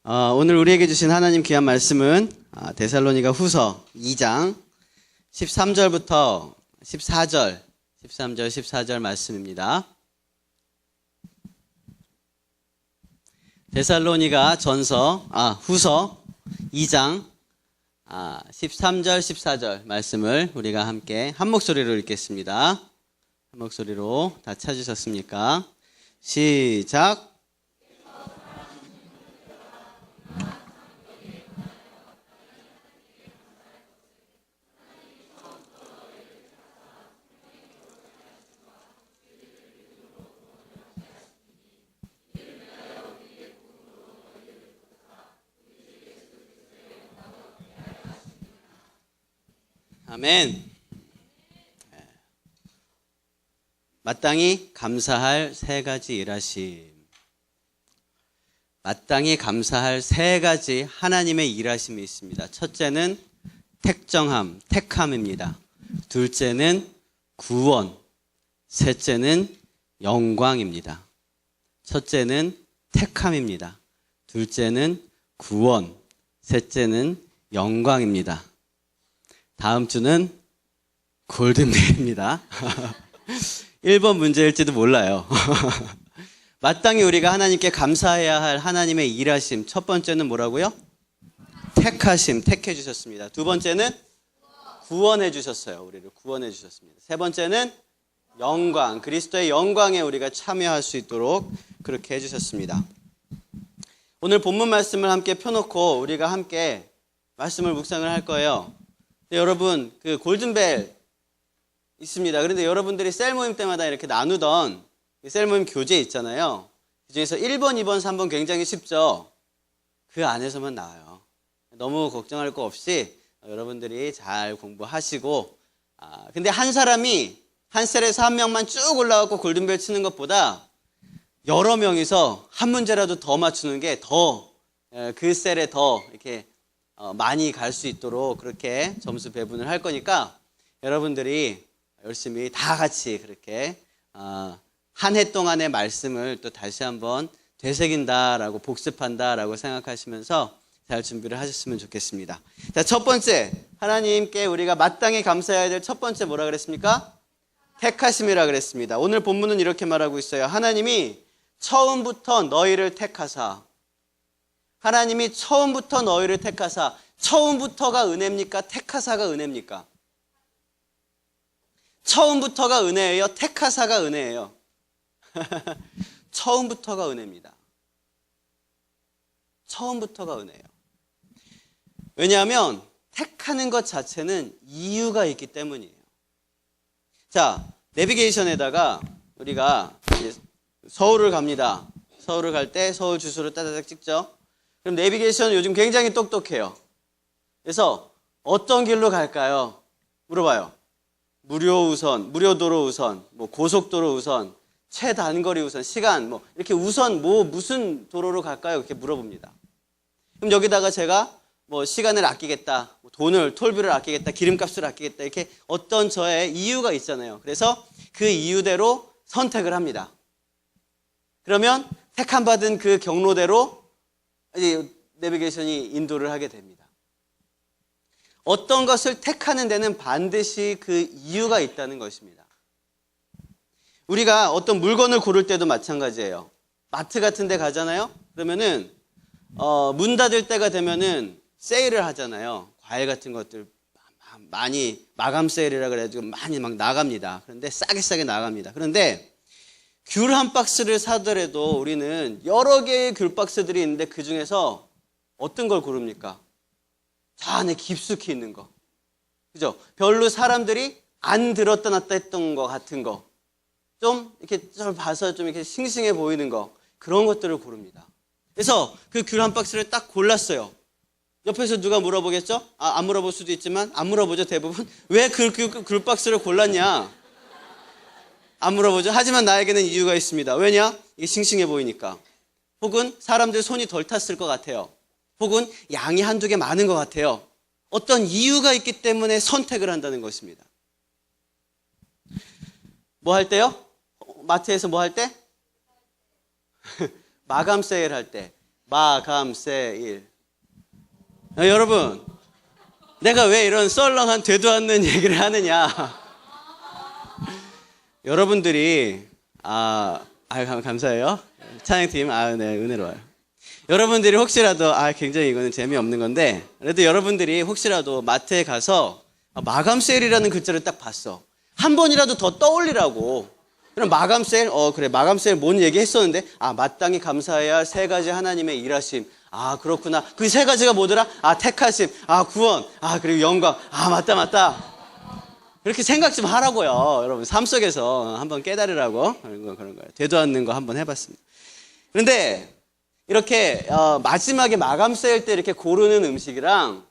오늘 우리에게 주신 하나님 귀한 말씀은 데살로니가 후서 2장 13절부터 14절, 13절, 14절 말씀입니다. 데살로니가 후서 2장 13절, 14절 말씀을 우리가 함께 한 목소리로 읽겠습니다. 한 목소리로 다 찾으셨습니까? 시작. 아멘. 마땅히 감사할 세 가지 일하심. 마땅히 감사할 세 가지 하나님의 일하심이 있습니다. 첫째는 택함입니다. 둘째는 구원, 셋째는 영광입니다. 첫째는 택함입니다. 둘째는 구원, 셋째는 영광입니다. 다음 주는 골든벨입니다. 1번 문제일지도 몰라요. 마땅히 우리가 하나님께 감사해야 할 하나님의 일하심. 첫 번째는 뭐라고요? 택하심, 택해 주셨습니다. 두 번째는 구원해 주셨어요. 우리를 구원해 주셨습니다. 세 번째는 영광, 그리스도의 영광에 우리가 참여할 수 있도록 그렇게 해주셨습니다. 오늘 본문 말씀을 함께 펴놓고 우리가 함께 말씀을 묵상을 할 거예요. 여러분, 그 골든벨 있습니다. 그런데 여러분들이 셀 모임 때마다 이렇게 나누던 셀 모임 교재 있잖아요. 그 중에서 1번, 2번, 3번 굉장히 쉽죠? 그 안에서만 나와요. 너무 걱정할 거 없이 여러분들이 잘 공부하시고, 근데 한 사람이 한 셀에서 한 명만 쭉 올라가고 골든벨 치는 것보다 여러 명이서 한 문제라도 더 맞추는 게 더 그 셀에 더 이렇게 많이 갈 수 있도록 그렇게 점수 배분을 할 거니까 여러분들이 열심히 다 같이 그렇게 한 해 동안의 말씀을 또 다시 한번 되새긴다라고 복습한다라고 생각하시면서 잘 준비를 하셨으면 좋겠습니다. 자, 첫 번째, 하나님께 우리가 마땅히 감사해야 될 첫 번째 뭐라 그랬습니까? 택하심이라 그랬습니다. 오늘 본문은 이렇게 말하고 있어요. 하나님이 처음부터 너희를 택하사. 하나님이 처음부터 너희를 택하사. 처음부터가 은혜입니까? 택하사가 은혜입니까? 처음부터가 은혜예요? 택하사가 은혜예요? 처음부터가 은혜입니다. 처음부터가 은혜예요. 왜냐하면 택하는 것 자체는 이유가 있기 때문이에요. 자, 내비게이션에다가 우리가 서울을 갑니다. 서울을 갈 때 서울 주소를 따다닥 찍죠. 그럼 내비게이션은 요즘 굉장히 똑똑해요. 그래서 어떤 길로 갈까요? 물어봐요. 무료 우선, 무료도로 우선, 고속도로 우선, 최단거리 우선, 시간, 이렇게 우선 무슨 도로로 갈까요? 이렇게 물어봅니다. 그럼 여기다가 제가 시간을 아끼겠다, 톨비를 아끼겠다, 기름값을 아끼겠다, 이렇게 어떤 저의 이유가 있잖아요. 그래서 그 이유대로 선택을 합니다. 그러면 택함받은 그 경로대로 이제 내비게이션이 인도를 하게 됩니다. 어떤 것을 택하는 데는 반드시 그 이유가 있다는 것입니다. 우리가 어떤 물건을 고를 때도 마찬가지예요. 마트 같은 데 가잖아요. 그러면은 문 닫을 때가 되면은 세일을 하잖아요. 과일 같은 것들 많이 마감 세일이라 그래가지고 많이 막 나갑니다. 그런데 싸게 나갑니다. 그런데 귤 한 박스를 사더라도 우리는 여러 개의 귤 박스들이 있는데 그 중에서 어떤 걸 고릅니까? 저 안에 깊숙이 있는 거. 그죠? 별로 사람들이 안 들었다 놨다 했던 거 같은 거. 좀 이렇게 좀 봐서 좀 이렇게 싱싱해 보이는 거. 그런 것들을 고릅니다. 그래서 그 귤 한 박스를 딱 골랐어요. 옆에서 누가 물어보겠죠? 안 물어볼 수도 있지만 안 물어보죠, 대부분. 왜 귤 박스를 골랐냐? 안 물어보죠. 하지만 나에게는 이유가 있습니다. 왜냐? 이게 싱싱해 보이니까. 혹은 사람들 손이 덜 탔을 것 같아요. 혹은 양이 한두 개 많은 것 같아요. 어떤 이유가 있기 때문에 선택을 한다는 것입니다. 뭐 할 때요? 마트에서 뭐 할 때? 마감 세일 할 때. 마감세일. 여러분, 내가 왜 이런 썰렁한 되도 않는 얘기를 하느냐. 여러분들이 감사해요. 찬양팀 네, 은혜로워요. 여러분들이 혹시라도 굉장히 이거는 재미없는 건데, 그래도 여러분들이 혹시라도 마트에 가서 마감 세일이라는 글자를 딱 봤어. 한 번이라도 더 떠올리라고. 그럼 마감 세일, 그래, 마감 세일 뭔 얘기 했었는데, 마땅히 감사해야 할 세 가지 하나님의 일하심. 그렇구나. 그 세 가지가 뭐더라? 택하심, 구원, 그리고 영광. 맞다. 그렇게 생각 좀 하라고요. 여러분, 삶 속에서 한번 깨달으라고. 그런 거예요. 되도 않는 거 한번 해봤습니다. 그런데, 이렇게, 마지막에 마감 세일 때 이렇게 고르는 음식이랑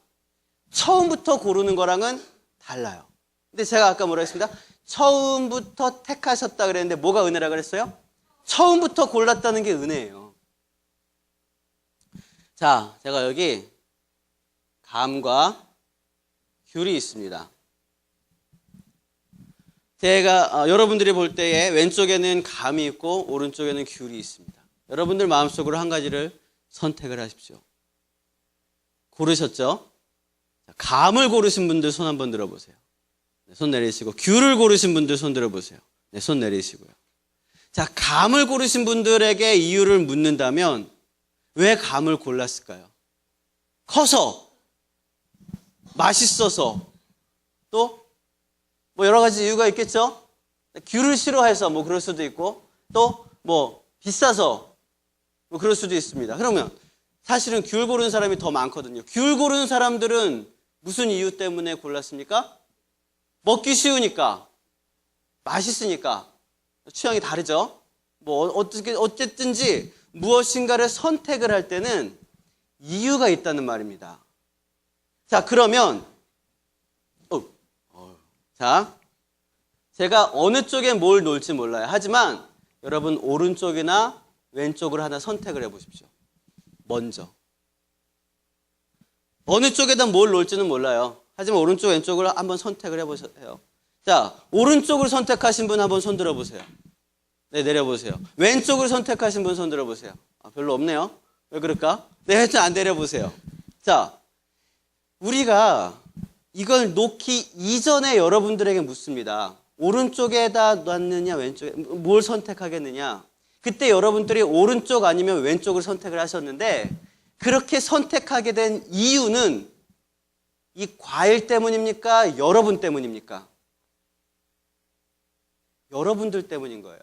처음부터 고르는 거랑은 달라요. 근데 제가 아까 뭐라 했습니다? 처음부터 택하셨다 그랬는데 뭐가 은혜라 그랬어요? 처음부터 골랐다는 게 은혜예요. 자, 제가 여기 감과 귤이 있습니다. 제가 여러분들이 볼 때에 왼쪽에는 감이 있고 오른쪽에는 귤이 있습니다. 여러분들 마음속으로 한 가지를 선택을 하십시오. 고르셨죠? 감을 고르신 분들 손 한번 들어보세요. 손 내리시고, 귤을 고르신 분들 손 들어보세요. 네, 손 내리시고요. 자, 감을 고르신 분들에게 이유를 묻는다면 왜 감을 골랐을까요? 커서, 맛있어서, 또 뭐 여러 가지 이유가 있겠죠? 귤을 싫어해서 뭐 그럴 수도 있고, 또 뭐 비싸서 뭐 그럴 수도 있습니다. 그러면 사실은 귤 고르는 사람이 더 많거든요. 귤 고르는 사람들은 무슨 이유 때문에 골랐습니까? 먹기 쉬우니까, 맛있으니까. 취향이 다르죠? 어쨌든지 무엇인가를 선택을 할 때는 이유가 있다는 말입니다. 자, 그러면, 자, 제가 어느 쪽에 뭘 놓을지 몰라요. 하지만 여러분 오른쪽이나 왼쪽으로 하나 선택을 해보십시오. 먼저. 어느 쪽에다 뭘 놓을지는 몰라요. 하지만 오른쪽 왼쪽으로 한번 선택을 해보세요. 자, 오른쪽을 선택하신 분 한번 손 들어보세요. 네, 내려보세요. 왼쪽을 선택하신 분 손 들어보세요. 별로 없네요. 왜 그럴까? 네, 안 내려보세요. 자, 우리가 이걸 놓기 이전에 여러분들에게 묻습니다. 오른쪽에다 놨느냐 왼쪽에 뭘 선택하겠느냐. 그때 여러분들이 오른쪽 아니면 왼쪽을 선택을 하셨는데 그렇게 선택하게 된 이유는 이 과일 때문입니까? 여러분 때문입니까? 여러분들 때문인 거예요.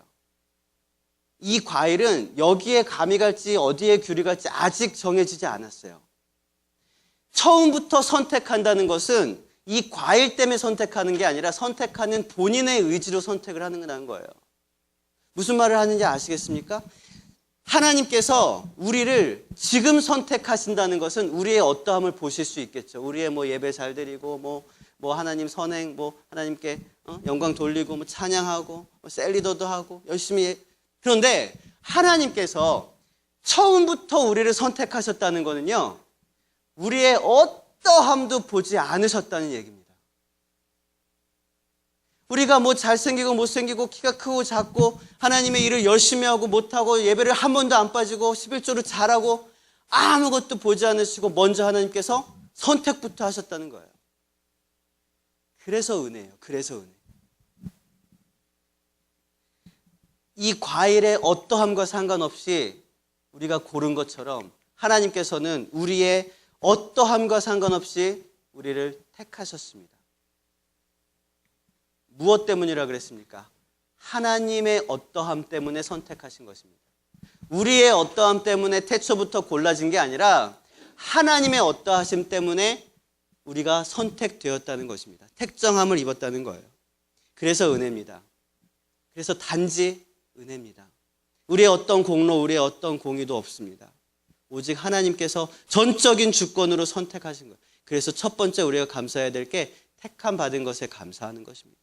이 과일은 여기에 감이 갈지 어디에 귤이 갈지 아직 정해지지 않았어요. 처음부터 선택한다는 것은 이 과일 때문에 선택하는 게 아니라 선택하는 본인의 의지로 선택을 하는 거예요. 무슨 말을 하는지 아시겠습니까? 하나님께서 우리를 지금 선택하신다는 것은 우리의 어떠함을 보실 수 있겠죠. 우리의 예배 잘 드리고 뭐 하나님 선행 하나님께 영광 돌리고 찬양하고 셀리더도 하고 열심히. 그런데 하나님께서 처음부터 우리를 선택하셨다는 것은요, 우리의 어떠함도 보지 않으셨다는 얘기입니다. 우리가 잘생기고 못생기고 키가 크고 작고 하나님의 일을 열심히 하고 못하고 예배를 한 번도 안 빠지고 11조를 잘하고 아무것도 보지 않으시고 먼저 하나님께서 선택부터 하셨다는 거예요. 그래서 은혜예요. 그래서 은혜. 이 과일의 어떠함과 상관없이 우리가 고른 것처럼 하나님께서는 우리의 어떠함과 상관없이 우리를 택하셨습니다. 무엇 때문이라 그랬습니까? 하나님의 어떠함 때문에 선택하신 것입니다. 우리의 어떠함 때문에 태초부터 골라진 게 아니라 하나님의 어떠하심 때문에 우리가 선택되었다는 것입니다. 택정함을 입었다는 거예요. 그래서 은혜입니다. 그래서 단지 은혜입니다. 우리의 어떤 공로, 우리의 어떤 공의도 없습니다. 오직 하나님께서 전적인 주권으로 선택하신 거예요. 그래서 첫 번째 우리가 감사해야 될 게 택함 받은 것에 감사하는 것입니다.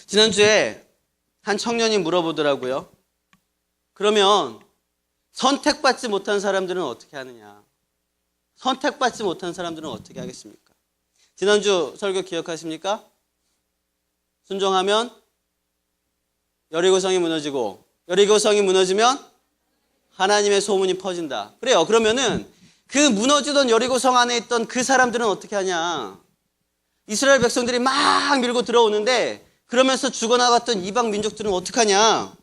지난주에 한 청년이 물어보더라고요. 그러면 선택받지 못한 사람들은 어떻게 하느냐? 선택받지 못한 사람들은 어떻게 하겠습니까? 지난주 설교 기억하십니까? 순종하면 여리고성이 무너지고 여리고성이 무너지면 하나님의 소문이 퍼진다. 그래요. 그러면은 그 무너지던 여리고성 안에 있던 그 사람들은 어떻게 하냐? 이스라엘 백성들이 막 밀고 들어오는데 그러면서 죽어나갔던 이방 민족들은 어떻게 하냐?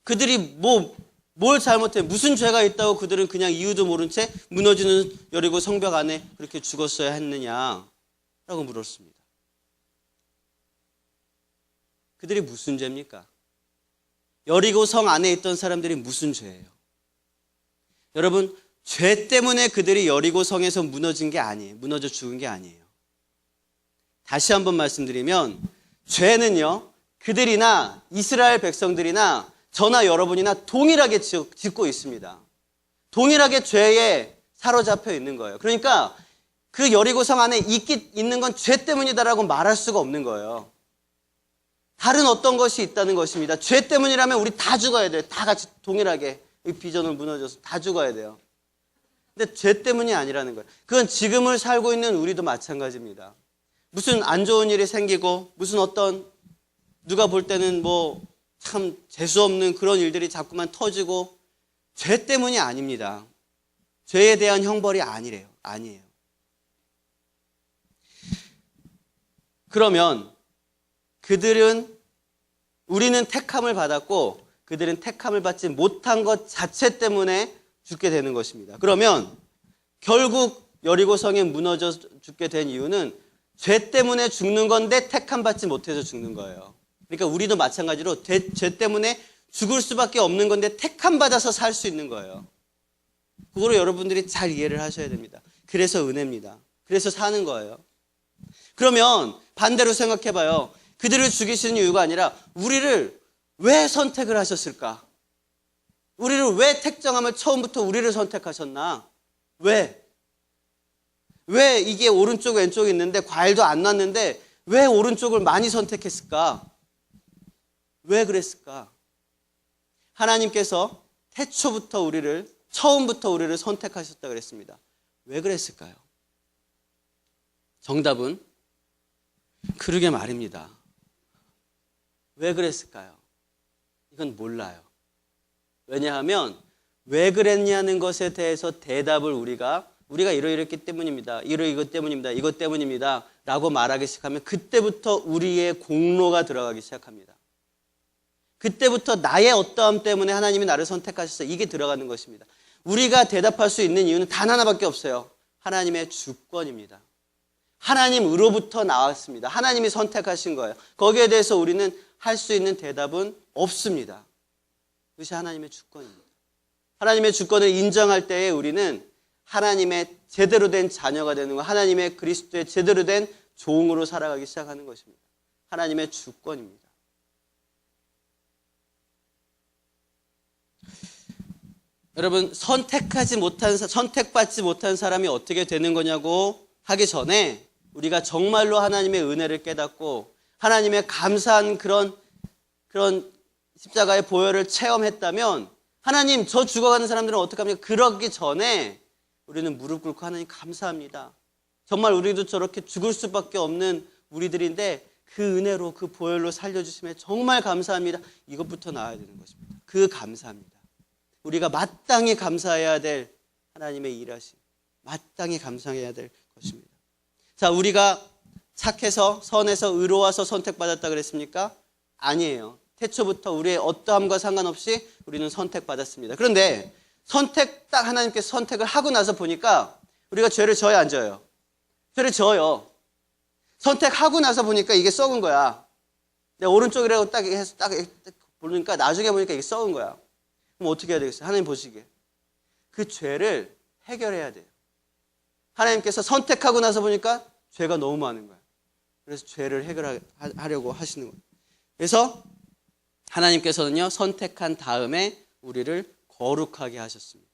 그들이 뭘 잘못해? 무슨 죄가 있다고 그들은 그냥 이유도 모른 채 무너지는 여리고 성벽 안에 그렇게 죽었어야 했느냐? 라고 물었습니다. 그들이 무슨 죄입니까? 여리고 성 안에 있던 사람들이 무슨 죄예요? 여러분, 죄 때문에 그들이 여리고 성에서 무너진 게 아니에요. 무너져 죽은 게 아니에요. 다시 한번 말씀드리면 죄는요, 그들이나 이스라엘 백성들이나 저나 여러분이나 동일하게 짓고 있습니다. 동일하게 죄에 사로잡혀 있는 거예요. 그러니까 그 여리고 성 안에 있는 건 죄 때문이다라고 말할 수가 없는 거예요. 다른 어떤 것이 있다는 것입니다. 죄 때문이라면 우리 다 죽어야 돼요. 다 같이 동일하게 이 비전을 무너져서 다 죽어야 돼요. 근데 죄 때문이 아니라는 거예요. 그건 지금을 살고 있는 우리도 마찬가지입니다. 무슨 안 좋은 일이 생기고 무슨 어떤 누가 볼 때는 참 재수없는 그런 일들이 자꾸만 터지고 죄 때문이 아닙니다. 죄에 대한 형벌이 아니에요. 그러면 우리는 택함을 받았고 그들은 택함을 받지 못한 것 자체 때문에 죽게 되는 것입니다. 그러면 결국 여리고성에 무너져 죽게 된 이유는 죄 때문에 죽는 건데 택함 받지 못해서 죽는 거예요. 그러니까 우리도 마찬가지로 죄 때문에 죽을 수밖에 없는 건데 택함 받아서 살 수 있는 거예요. 그거를 여러분들이 잘 이해를 하셔야 됩니다. 그래서 은혜입니다. 그래서 사는 거예요. 그러면 반대로 생각해봐요. 그들을 죽이시는 이유가 아니라 우리를 왜 선택을 하셨을까? 우리를 왜 택정함을 처음부터 우리를 선택하셨나? 왜 이게 오른쪽 왼쪽에 있는데 과일도 안 났는데 왜 오른쪽을 많이 선택했을까? 왜 그랬을까? 하나님께서 처음부터 우리를 선택하셨다 그랬습니다. 왜 그랬을까요? 정답은 그러게 말입니다. 왜 그랬을까요? 이건 몰라요. 왜냐하면 왜 그랬냐는 것에 대해서 대답을 우리가 이러이랬기 때문입니다. 이것 때문입니다. 이것 때문입니다. 라고 말하기 시작하면 그때부터 우리의 공로가 들어가기 시작합니다. 그때부터 나의 어떠함 때문에 하나님이 나를 선택하셨어요. 이게 들어가는 것입니다. 우리가 대답할 수 있는 이유는 단 하나밖에 없어요. 하나님의 주권입니다. 하나님으로부터 나왔습니다. 하나님이 선택하신 거예요. 거기에 대해서 우리는 할 수 있는 대답은 없습니다. 그것이 하나님의 주권입니다. 하나님의 주권을 인정할 때에 우리는 하나님의 제대로 된 자녀가 되는 것, 하나님의 그리스도의 제대로 된 종으로 살아가기 시작하는 것입니다. 하나님의 주권입니다. 여러분, 선택받지 못한 사람이 어떻게 되는 거냐고 하기 전에 우리가 정말로 하나님의 은혜를 깨닫고 하나님의 감사한 그런 십자가의 보혈을 체험했다면 하나님, 저 죽어가는 사람들은 어떡합니까? 그러기 전에 우리는 무릎 꿇고 하나님 감사합니다. 정말 우리도 저렇게 죽을 수밖에 없는 우리들인데 그 은혜로 그 보혈로 살려주심에 정말 감사합니다. 이것부터 나와야 되는 것입니다. 그 감사합니다. 우리가 마땅히 감사해야 될 하나님의 일하심, 마땅히 감사해야 될 것입니다. 자, 우리가 착해서 선해서 의로워서 선택받았다 그랬습니까? 아니에요. 태초부터 우리의 어떠함과 상관없이 우리는 선택받았습니다. 그런데 딱 하나님께서 선택을 하고 나서 보니까 우리가 죄를 져야 안 져요? 죄를 져요. 선택하고 나서 보니까 이게 썩은 거야. 내가 오른쪽이라고 딱 해서 딱 보니까 나중에 보니까 이게 썩은 거야. 그럼 어떻게 해야 되겠어요? 하나님 보시기에 그 죄를 해결해야 돼요. 하나님께서 선택하고 나서 보니까 죄가 너무 많은 거야. 그래서 죄를 해결하려고 하시는 거예요. 그래서 하나님께서는요, 선택한 다음에 우리를 거룩하게 하셨습니다.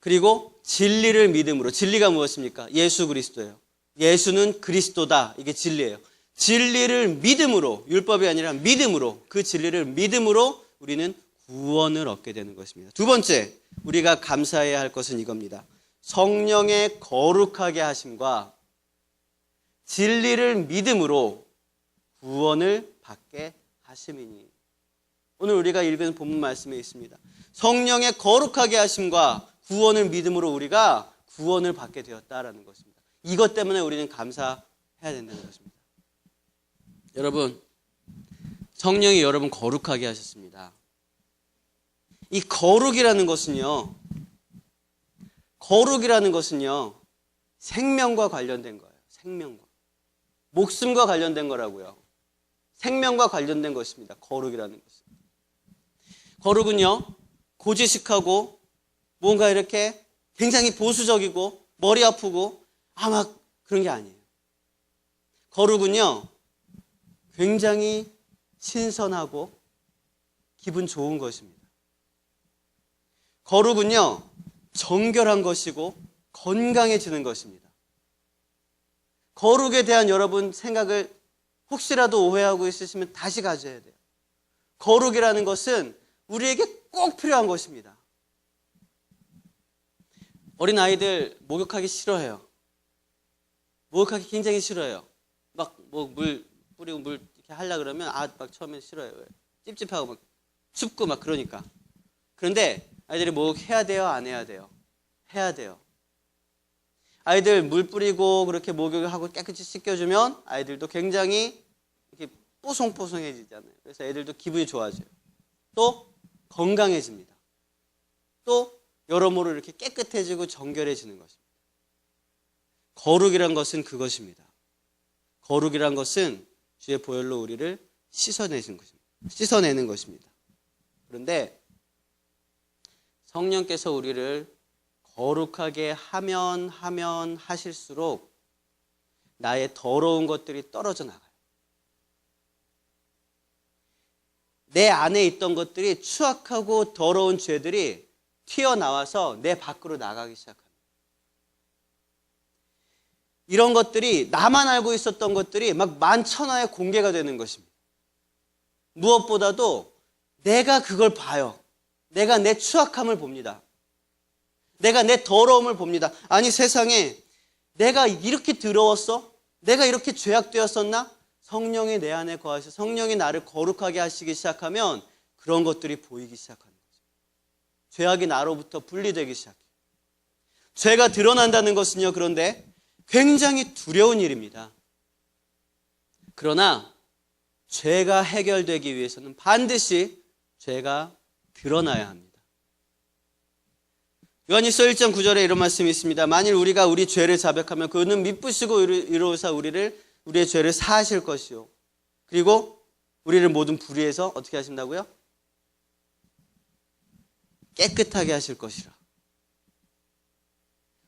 그리고 진리를 믿음으로, 진리가 무엇입니까? 예수 그리스도예요. 예수는 그리스도다. 이게 진리예요. 진리를 믿음으로, 율법이 아니라 믿음으로, 그 진리를 믿음으로 우리는 구원을 얻게 되는 것입니다. 두 번째, 우리가 감사해야 할 것은 이겁니다. 성령의 거룩하게 하심과 진리를 믿음으로 구원을 받게 하심이니. 오늘 우리가 읽은 본문 말씀에 있습니다. 성령의 거룩하게 하심과 구원을 믿음으로 우리가 구원을 받게 되었다라는 것입니다. 이것 때문에 우리는 감사해야 된다는 것입니다. 여러분, 성령이 여러분 거룩하게 하셨습니다. 이 거룩이라는 것은요, 생명과 관련된 거예요. 생명과. 목숨과 관련된 거라고요. 생명과 관련된 것입니다. 거룩이라는 것은. 거룩은요, 고지식하고 뭔가 이렇게 굉장히 보수적이고 머리 아프고 막 그런 게 아니에요. 거룩은요, 굉장히 신선하고 기분 좋은 것입니다. 거룩은요, 정결한 것이고 건강해지는 것입니다. 거룩에 대한 여러분 생각을 혹시라도 오해하고 있으시면 다시 가져야 돼요. 거룩이라는 것은 우리에게 꼭 필요한 것입니다. 어린 아이들 목욕하기 싫어해요. 목욕하기 굉장히 싫어해요. 막 뭐 물 뿌리고 물 이렇게 하려 그러면 막 처음에 싫어해요. 찝찝하고 막 춥고 막 그러니까. 그런데 아이들이 목욕해야 돼요, 안 해야 돼요? 해야 돼요. 아이들 물 뿌리고 그렇게 목욕을 하고 깨끗이 씻겨주면 아이들도 굉장히 이렇게 뽀송뽀송해지잖아요. 그래서 애들도 기분이 좋아져요. 또 건강해집니다. 또 여러모로 이렇게 깨끗해지고 정결해지는 것입니다. 거룩이란 것은 그것입니다. 거룩이란 것은 주의 보혈로 우리를 씻어내는 것입니다. 그런데 성령께서 우리를 거룩하게 하면 하실수록 나의 더러운 것들이 떨어져 나가요. 내 안에 있던 것들이 추악하고 더러운 죄들이 튀어나와서 내 밖으로 나가기 시작합니다. 이런 것들이 나만 알고 있었던 것들이 막 만천하에 공개가 되는 것입니다. 무엇보다도 내가 그걸 봐요. 내가 내 추악함을 봅니다. 내가 내 더러움을 봅니다. 아니 세상에 내가 이렇게 더러웠어? 내가 이렇게 죄악되었었나? 성령이 내 안에 거하셔 성령이 나를 거룩하게 하시기 시작하면 그런 것들이 보이기 시작하는 거죠. 죄악이 나로부터 분리되기 시작해요. 죄가 드러난다는 것은요, 그런데 굉장히 두려운 일입니다. 그러나 죄가 해결되기 위해서는 반드시 죄가 드러나야 합니다. 요한일서 1장 9절에 이런 말씀이 있습니다. 만일 우리가 우리 죄를 자백하면 그는 미쁘시고 이로우사 우리의 죄를 사하실 것이요. 그리고 우리를 모든 불의에서 어떻게 하신다고요? 깨끗하게 하실 것이라.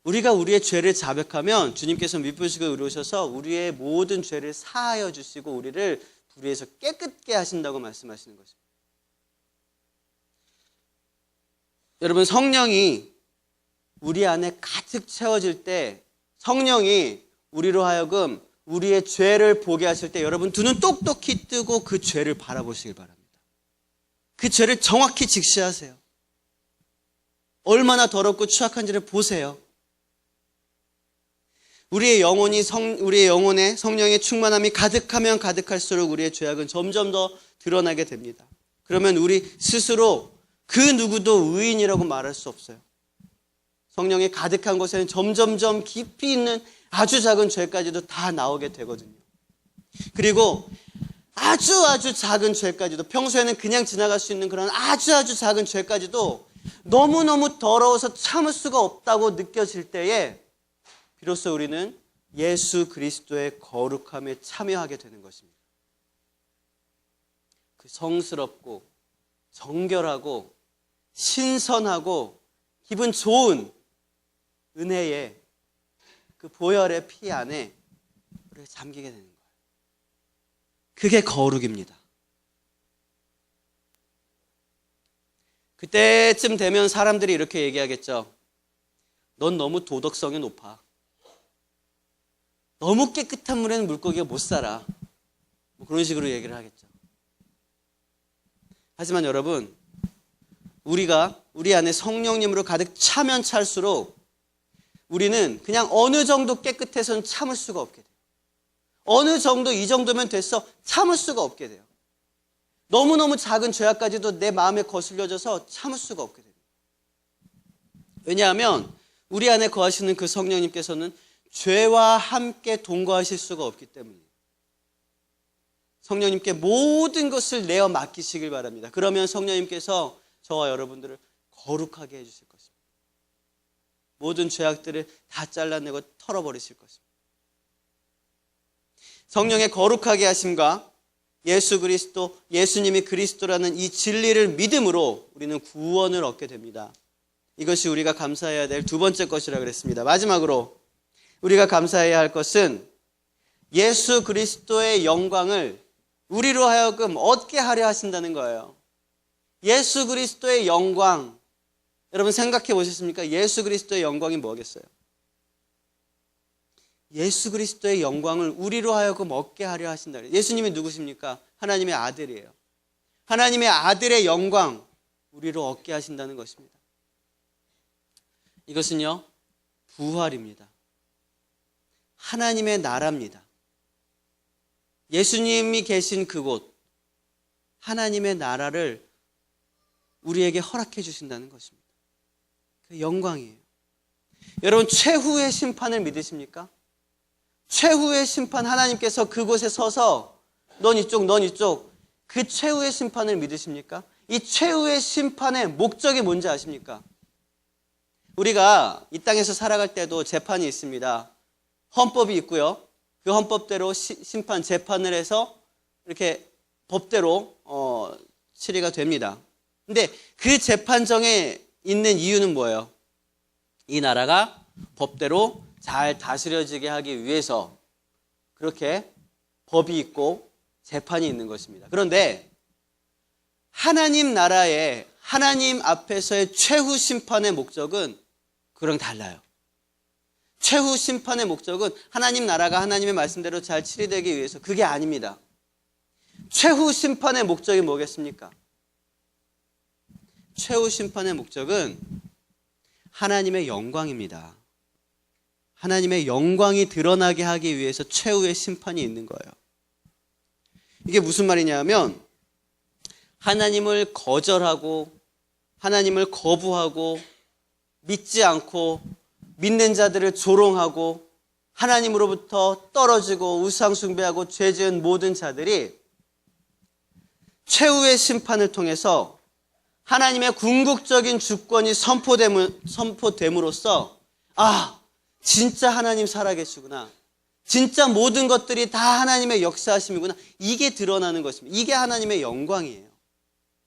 우리가 우리의 죄를 자백하면 주님께서 미쁘시고 의로우셔서 우리의 모든 죄를 사하여 주시고 우리를 불의에서 깨끗게 하신다고 말씀하시는 것입니다. 여러분, 성령이 우리 안에 가득 채워질 때 성령이 우리로 하여금 우리의 죄를 보게 하실 때 여러분 두 눈 똑똑히 뜨고 그 죄를 바라보시길 바랍니다. 그 죄를 정확히 직시하세요. 얼마나 더럽고 추악한지를 보세요. 우리의 영혼에 성령의 충만함이 가득하면 가득할수록 우리의 죄악은 점점 더 드러나게 됩니다. 그러면 우리 스스로 그 누구도 의인이라고 말할 수 없어요. 성령이 가득한 곳에는 점점점 깊이 있는 아주 작은 죄까지도 다 나오게 되거든요. 그리고 아주 작은 죄까지도, 평소에는 그냥 지나갈 수 있는 그런 아주 작은 죄까지도 너무너무 더러워서 참을 수가 없다고 느껴질 때에 비로소 우리는 예수 그리스도의 거룩함에 참여하게 되는 것입니다. 그 성스럽고 정결하고 신선하고 기분 좋은 은혜의 그 보혈의 피 안에 우리가 잠기게 되는 거예요. 그게 거룩입니다. 그때쯤 되면 사람들이 이렇게 얘기하겠죠. 넌 너무 도덕성이 높아. 너무 깨끗한 물에는 물고기가 못 살아. 뭐 그런 식으로 얘기를 하겠죠. 하지만 여러분, 우리가 우리 안에 성령님으로 가득 차면 찰수록 우리는 그냥 어느 정도 깨끗해서는 참을 수가 없게 돼요. 어느 정도 이 정도면 됐어 참을 수가 없게 돼요. 너무너무 작은 죄악까지도 내 마음에 거슬려져서 참을 수가 없게 됩니다. 왜냐하면 우리 안에 거하시는 그 성령님께서는 죄와 함께 동거하실 수가 없기 때문이에요. 성령님께 모든 것을 내어 맡기시길 바랍니다. 그러면 성령님께서 저와 여러분들을 거룩하게 해주실 것입니다. 모든 죄악들을 다 잘라내고 털어버리실 것입니다. 성령의 거룩하게 하심과 예수 그리스도, 예수님이 그리스도라는 이 진리를 믿음으로 우리는 구원을 얻게 됩니다. 이것이 우리가 감사해야 될 두 번째 것이라 그랬습니다. 마지막으로 우리가 감사해야 할 것은 예수 그리스도의 영광을 우리로 하여금 얻게 하려 하신다는 거예요. 예수 그리스도의 영광, 여러분 생각해 보셨습니까? 예수 그리스도의 영광이 뭐겠어요? 예수 그리스도의 영광을 우리로 하여금 얻게 하려 하신다. 예수님이 누구십니까? 하나님의 아들이에요. 하나님의 아들의 영광 우리로 얻게 하신다는 것입니다. 이것은요, 부활입니다. 하나님의 나라입니다. 예수님이 계신 그곳, 하나님의 나라를 우리에게 허락해 주신다는 것입니다. 그 영광이에요. 여러분, 최후의 심판을 믿으십니까? 최후의 심판, 하나님께서 그곳에 서서 넌 이쪽, 넌 이쪽, 그 최후의 심판을 믿으십니까? 이 최후의 심판의 목적이 뭔지 아십니까? 우리가 이 땅에서 살아갈 때도 재판이 있습니다. 헌법이 있고요. 그 헌법대로 심판, 재판을 해서 이렇게 법대로 처리가 됩니다. 근데 그 재판정에 있는 이유는 뭐예요? 이 나라가 법대로 잘 다스려지게 하기 위해서 그렇게 법이 있고 재판이 있는 것입니다. 그런데 하나님 나라의, 하나님 앞에서의 최후 심판의 목적은 그랑 달라요. 최후 심판의 목적은 하나님 나라가 하나님의 말씀대로 잘 치리되기 위해서, 그게 아닙니다. 최후 심판의 목적이 뭐겠습니까? 최후 심판의 목적은 하나님의 영광입니다. 하나님의 영광이 드러나게 하기 위해서 최후의 심판이 있는 거예요. 이게 무슨 말이냐면 하나님을 거절하고 하나님을 거부하고 믿지 않고 믿는 자들을 조롱하고 하나님으로부터 떨어지고 우상 숭배하고 죄 지은 모든 자들이 최후의 심판을 통해서 하나님의 궁극적인 주권이 선포됨으로써 아, 진짜 하나님 살아계시구나. 진짜 모든 것들이 다 하나님의 역사하심이구나. 이게 드러나는 것입니다. 이게 하나님의 영광이에요.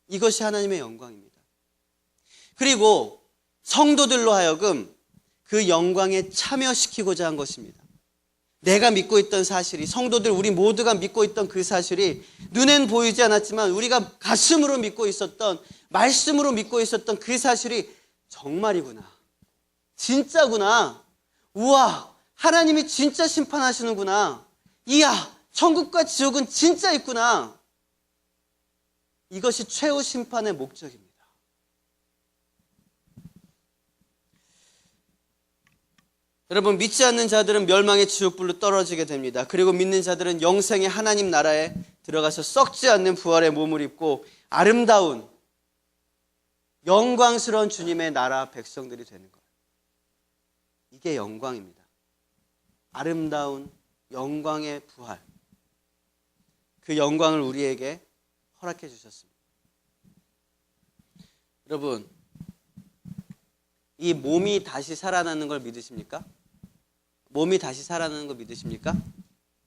이것이 하나님의 영광입니다. 그리고 성도들로 하여금 그 영광에 참여시키고자 한 것입니다. 내가 믿고 있던 사실이, 성도들 우리 모두가 믿고 있던 그 사실이 눈엔 보이지 않았지만 우리가 가슴으로 믿고 있었던, 말씀으로 믿고 있었던 그 사실이 정말이구나. 진짜구나. 우와, 하나님이 진짜 심판하시는구나. 이야, 천국과 지옥은 진짜 있구나. 이것이 최후 심판의 목적입니다. 여러분, 믿지 않는 자들은 멸망의 지옥불로 떨어지게 됩니다. 그리고 믿는 자들은 영생의 하나님 나라에 들어가서 썩지 않는 부활의 몸을 입고 아름다운 영광스러운 주님의 나라 백성들이 되는 거예요. 이게 영광입니다. 아름다운 영광의 부활. 그 영광을 우리에게 허락해 주셨습니다. 여러분, 이 몸이 다시 살아나는 걸 믿으십니까? 몸이 다시 살아나는 거 믿으십니까?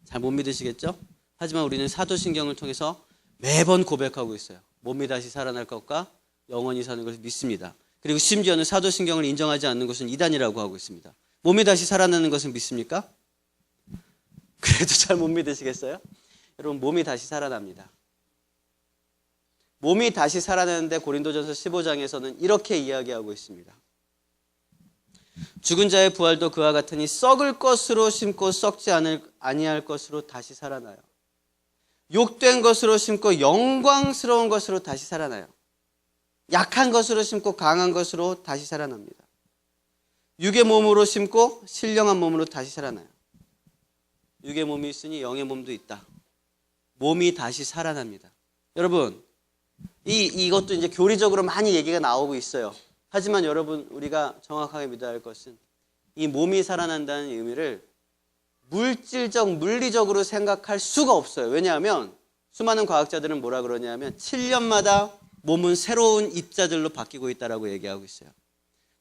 잘 못 믿으시겠죠? 하지만 우리는 사도신경을 통해서 매번 고백하고 있어요. 몸이 다시 살아날 것과 영원히 사는 것을 믿습니다. 그리고 심지어는 사도신경을 인정하지 않는 것은 이단이라고 하고 있습니다. 몸이 다시 살아나는 것을 믿습니까? 그래도 잘 못 믿으시겠어요? 여러분, 몸이 다시 살아납니다. 몸이 다시 살아나는데 고린도전서 15장에서는 이렇게 이야기하고 있습니다. 죽은 자의 부활도 그와 같으니 썩을 것으로 심고 썩지 아니할 것으로 다시 살아나요. 욕된 것으로 심고 영광스러운 것으로 다시 살아나요. 약한 것으로 심고 강한 것으로 다시 살아납니다. 육의 몸으로 심고 신령한 몸으로 다시 살아나요. 육의 몸이 있으니 영의 몸도 있다. 몸이 다시 살아납니다. 여러분, 이것도 이제 교리적으로 많이 얘기가 나오고 있어요. 하지만 여러분, 우리가 정확하게 믿어야 할 것은 이 몸이 살아난다는 의미를 물리적으로 생각할 수가 없어요. 왜냐하면 수많은 과학자들은 뭐라 그러냐면 7년마다 몸은 새로운 입자들로 바뀌고 있다라고 얘기하고 있어요.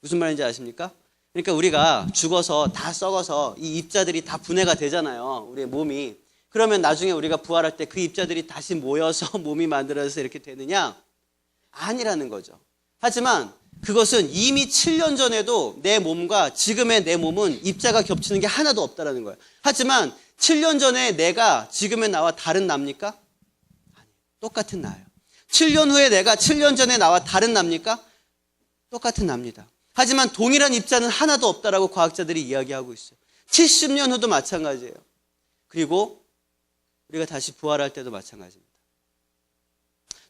무슨 말인지 아십니까? 그러니까 우리가 죽어서 다 썩어서 이 입자들이 다 분해가 되잖아요. 우리의 몸이. 그러면 나중에 우리가 부활할 때 그 입자들이 다시 모여서 몸이 만들어져서 이렇게 되느냐? 아니라는 거죠. 하지만 그것은 이미 7년 전에도 내 몸과 지금의 내 몸은 입자가 겹치는 게 하나도 없다라는 거예요. 하지만 7년 전에 내가 지금의 나와 다른 납니까? 아니에요. 똑같은 나예요. 7년 후에 내가 7년 전에 나와 다른 납니까? 똑같은 납니다. 하지만 동일한 입자는 하나도 없다라고 과학자들이 이야기하고 있어요. 70년 후도 마찬가지예요. 그리고 우리가 다시 부활할 때도 마찬가지입니다.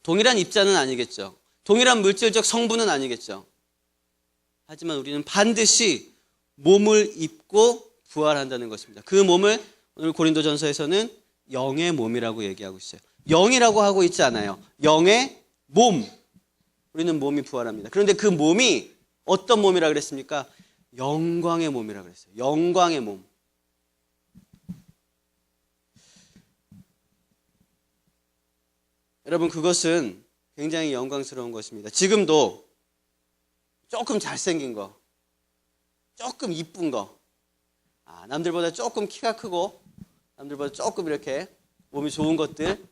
동일한 입자는 아니겠죠. 동일한 물질적 성분은 아니겠죠. 하지만 우리는 반드시 몸을 입고 부활한다는 것입니다. 그 몸을 오늘 고린도전서에서는 영의 몸이라고 얘기하고 있어요. 영이라고 하고 있지 않아요. 영의 몸. 우리는 몸이 부활합니다. 그런데 그 몸이 어떤 몸이라 그랬습니까? 영광의 몸이라 그랬어요. 영광의 몸. 여러분, 그것은 굉장히 영광스러운 것입니다. 지금도 조금 잘생긴 거, 조금 이쁜 거, 남들보다 조금 키가 크고 남들보다 조금 이렇게 몸이 좋은 것들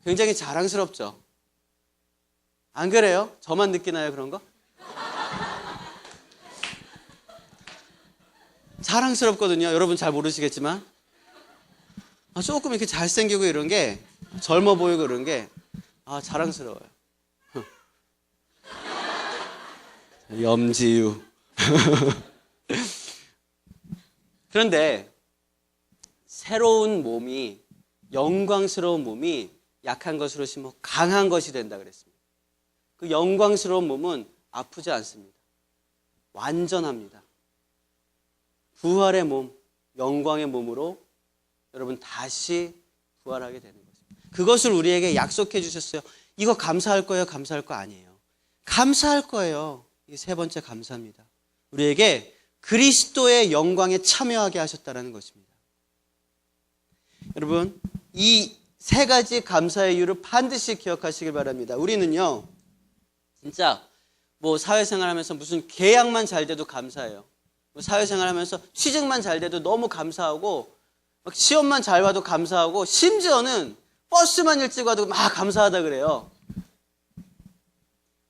굉장히 자랑스럽죠. 안 그래요? 저만 느끼나요, 그런 거? 자랑스럽거든요. 여러분 잘 모르시겠지만 조금 이렇게 잘생기고 이런 게 젊어 보이고 이런 게 자랑스러워요. 염지유. 그런데 새로운 몸이, 영광스러운 몸이 약한 것으로 심어 강한 것이 된다 그랬습니다. 그 영광스러운 몸은 아프지 않습니다. 완전합니다. 부활의 몸, 영광의 몸으로 여러분 다시 부활하게 되는 것입니다. 그것을 우리에게 약속해 주셨어요. 이거 감사할 거예요? 감사할 거 아니에요? 감사할 거예요. 이게 세 번째 감사입니다. 우리에게 그리스도의 영광에 참여하게 하셨다는 것입니다. 여러분, 이 세 가지 감사의 이유를 반드시 기억하시길 바랍니다. 우리는요, 진짜 사회생활 하면서 무슨 계약만 잘 돼도 감사해요. 사회생활 하면서 취직만 잘 돼도 너무 감사하고, 막 시험만 잘 봐도 감사하고, 심지어는 버스만 일찍 와도 막 감사하다 그래요.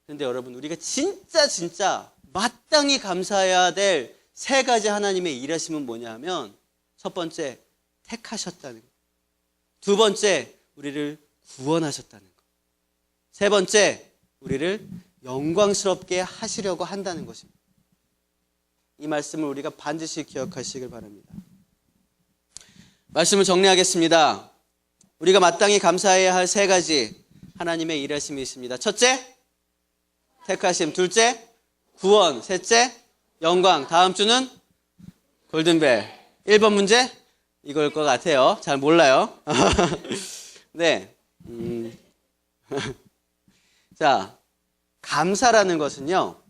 그런데 여러분, 우리가 진짜 마땅히 감사해야 될 세 가지 하나님의 일하심은 뭐냐 하면, 첫 번째, 택하셨다는 것. 두 번째, 우리를 구원하셨다는 것. 세 번째, 우리를 영광스럽게 하시려고 한다는 것입니다. 이 말씀을 우리가 반드시 기억하시길 바랍니다. 말씀을 정리하겠습니다. 우리가 마땅히 감사해야 할 세 가지 하나님의 일하심이 있습니다. 첫째, 택하심. 둘째, 구원. 셋째, 영광. 다음 주는 골든벨. 1번 문제 이걸 것 같아요. 잘 몰라요. 네. 자, 감사라는 것은요,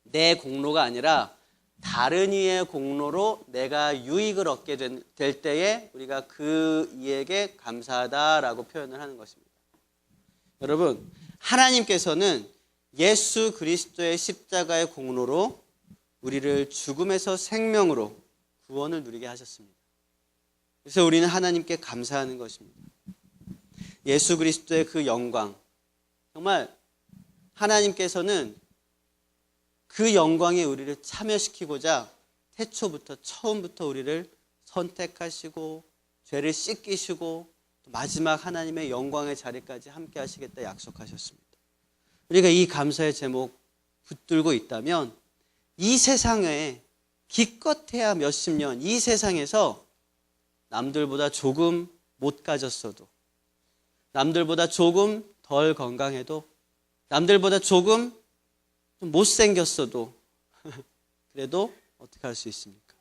내 공로가 아니라 다른 이의 공로로 내가 유익을 얻게 될 때에 우리가 그 이에게 감사하다라고 표현을 하는 것입니다. 여러분, 하나님께서는 예수 그리스도의 십자가의 공로로 우리를 죽음에서 생명으로 구원을 누리게 하셨습니다. 그래서 우리는 하나님께 감사하는 것입니다. 예수 그리스도의 그 영광, 정말 하나님께서는 그 영광에 우리를 참여시키고자 처음부터 우리를 선택하시고 죄를 씻기시고 마지막 하나님의 영광의 자리까지 함께 하시겠다 약속하셨습니다. 우리가 이 감사의 제목 붙들고 있다면 이 세상에 기껏해야 몇십 년, 이 세상에서 남들보다 조금 못 가졌어도, 남들보다 조금 덜 건강해도, 남들보다 조금 못생겼어도 그래도 어떻게 할 수 있습니까?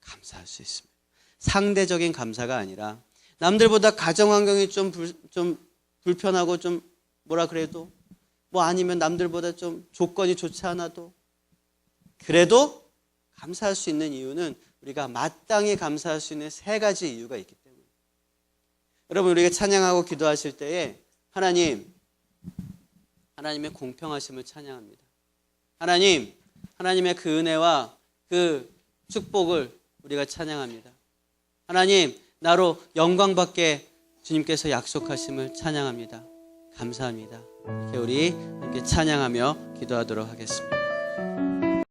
감사할 수 있습니다. 상대적인 감사가 아니라 남들보다 가정환경이 좀 불편하고 좀 뭐라 그래도, 뭐 아니면 남들보다 좀 조건이 좋지 않아도, 그래도 감사할 수 있는 이유는 우리가 마땅히 감사할 수 있는 세 가지 이유가 있기 때문에. 여러분, 우리가 찬양하고 기도하실 때에 하나님의 공평하심을 찬양합니다. 하나님의 그 은혜와 그 축복을 우리가 찬양합니다. 하나님, 나로 영광받게 주님께서 약속하심을 찬양합니다. 감사합니다. 이렇게 우리 함께 찬양하며 기도하도록 하겠습니다.